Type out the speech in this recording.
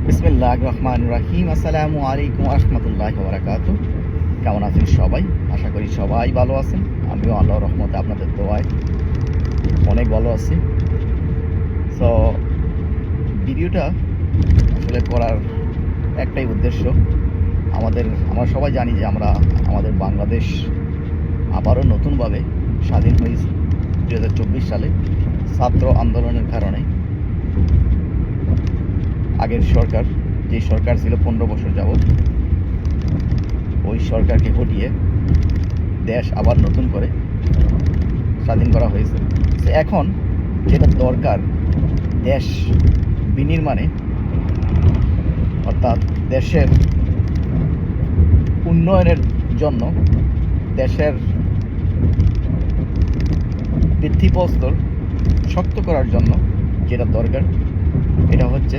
বিসমিল্লাহির রহমানির রহিম। আসসালামু আলাইকুম ওয়া রাহমাতুল্লাহি ওয়া বারাকাতুহু। কেমন আছেন সবাই? আশা করি সবাই ভালো আছেন। আমিও আল্লাহর রহমতে আপনাদের দোয়ায় অনেক ভালো আছি। সো ভিডিওটা আসলে করার একটাই উদ্দেশ্য, আমরা সবাই জানি যে আমাদের বাংলাদেশ আবারও নতুনভাবে স্বাধীন হয়েছে 2024 সালে ছাত্র আন্দোলনের কারণে। আগের সরকার, যে সরকার ছিল 15 বছর যাবৎ, ওই সরকারকে হটিয়ে দেশ আবার নতুন করে স্বাধীন করা হয়েছে। এখন যেটা দরকার দেশ বিনির্মাণে, অর্থাৎ দেশের উন্নয়নের জন্য, দেশের ভিত্তিপ্রস্তর শক্ত করার জন্য যেটা দরকার, এটা হচ্ছে